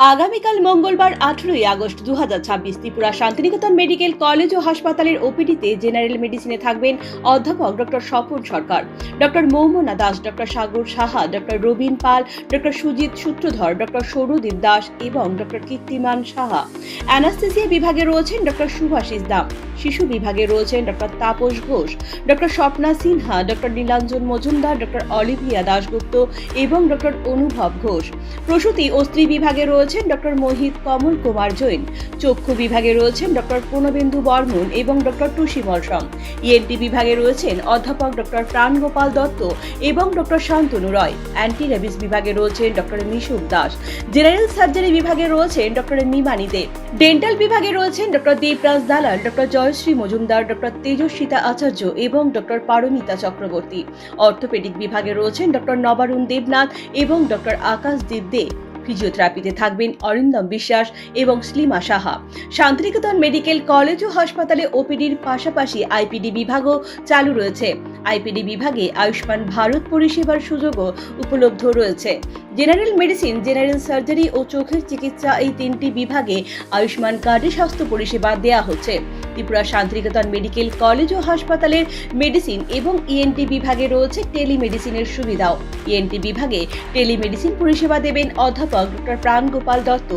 আগামীকাল মঙ্গলবার 18 August 2026 Tripura Santiniketan medical college ও হাসপাতালের ওপিডিতে জেনারেল মেডিসিনে থাকবেন অধ্যাপক doctor Swapan Sarkar, doctor Moumana Das, doctor Sagar Saha, doctor Rabin Pal, doctor Sujit Sutradhar, doctor Sourodip Das এবং ডক্টর কীর্তিমান সাহা। অ্যানাস্থেসিয়া বিভাগে রয়েছেন ডক্টর সুভাষিস দাম, শিশু বিভাগে রয়েছেন doctor Tapas Ghosh, doctor Swapna Sinha, doctor Nilanjan Majumdar, doctor Olivia Dasgupta এবং ডক্টর অনুভব ঘোষ। প্রসূতি ও স্ত্রী বিভাগে রয়েছেন ডক্টর মোহিত কমল কুমার জৈন। চক্ষু বিভাগে রয়েছেন ডক্টর প্রণবেন্দু বর্মন এবং ডক্টর টুসি মলসম। ইএনটি বিভাগে রয়েছেন অধ্যাপক ডক্টর প্রাণগোপাল দত্ত এবং ডক্টর শান্তনু রয়। অ্যান্টি রেবিস বিভাগে রয়েছেন ডক্টর মিশুক দাস। জেনারেল সার্জারি বিভাগে রয়েছেন ডক্টর নিমানি দে। ডেন্টাল বিভাগে রয়েছেন ডক্টর দেবরাজ দালাল, ডক্টর জয়শ্রী মজুমদার, ডক্টর তেজস্বিতা আচার্য এবং ডক্টর পারমিতা চক্রবর্তী। অর্থোপেডিক বিভাগে রয়েছেন ডক্টর নবারুণ দেবনাথ এবং ডক্টর আকাশদীপ দে। ফিজিওথেরাপিতে থাকবেন অরিন্দম বিশ্বাস এবং স্লিমা সাহা। শান্তিনিকেতন মেডিকেল কলেজ ও হাসপাতালে ওপিডির পাশাপাশি আইপিডি বিভাগও চালু রয়েছে। আইপিডি বিভাগে আয়ুষ্মান ভারত পরিষেবার সুযোগও উপলব্ধ রয়েছে। জেনারেল মেডিসিন, জেনারেল সার্জারি ও চোখের চিকিৎসা এই তিনটি বিভাগে আয়ুষ্মান কার্ডে স্বাস্থ্য পরিষেবা দেওয়া হচ্ছে। ত্রিপুরা শান্তিনিকেতন মেডিকেল কলেজ ও হাসপাতালের মেডিসিন এবং ইএনটি বিভাগে রয়েছে টেলিমেডিসিনের সুবিধাও। ইএনটি বিভাগে টেলিমেডিসিন পরিষেবা দেবেন অধ্যাপক ডক্টর প্রাণগোপাল দত্ত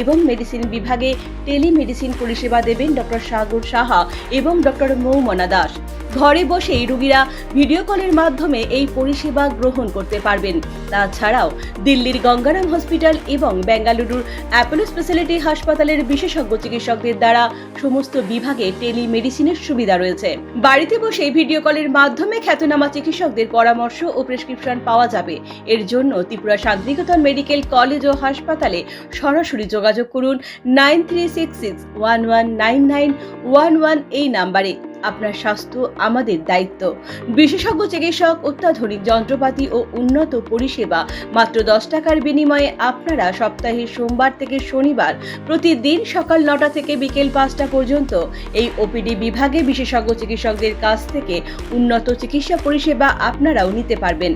এবং মেডিসিন বিভাগে টেলিমেডিসিন পরিষেবা দেবেন ডক্টর সাগর সাহা এবং ডক্টর মৌমনা দাস। ঘরে বসেই রোগীরা ভিডিও কলের মাধ্যমে এই পরিষেবা গ্রহণ করতে পারবেন। তাছাড়াও দিল্লির গঙ্গারাম হসপিটাল এবং বেঙ্গালুরুর অ্যাপোলো স্পেশালিটি হাসপাতালের বিশেষজ্ঞ চিকিৎসকদের দ্বারা সমস্ত বিভাগে টেলিমেডিসিনের সুবিধা রয়েছে। বাড়িতে বসেই ভিডিও কলের মাধ্যমে খ্যাতনামা চিকিৎসকদের পরামর্শ ও প্রেসক্রিপশন পাওয়া যাবে। এর জন্য ত্রিপুরা শান্তিনিকেতন মেডিকেল কলেজ ও হাসপাতালে সরাসরি যোগাযোগ করুন 9366119911 এই নাম্বারে। আপনার স্বাস্থ্য আমাদের দায়িত্ব। বিশেষজ্ঞ চিকিৎসক, অত্যাধুনিক যন্ত্রপাতি ও উন্নত পরিষেবা মাত্র 10 টাকার বিনিময়ে আপনারা সপ্তাহে সোমবার থেকে শনিবার প্রতিদিন সকাল 9টা থেকে বিকেল 5টা পর্যন্ত এই ওপিডি বিভাগে বিশেষজ্ঞ চিকিৎসকদের কাছ থেকে উন্নত চিকিৎসা পরিষেবা আপনারাও নিতে পারবেন।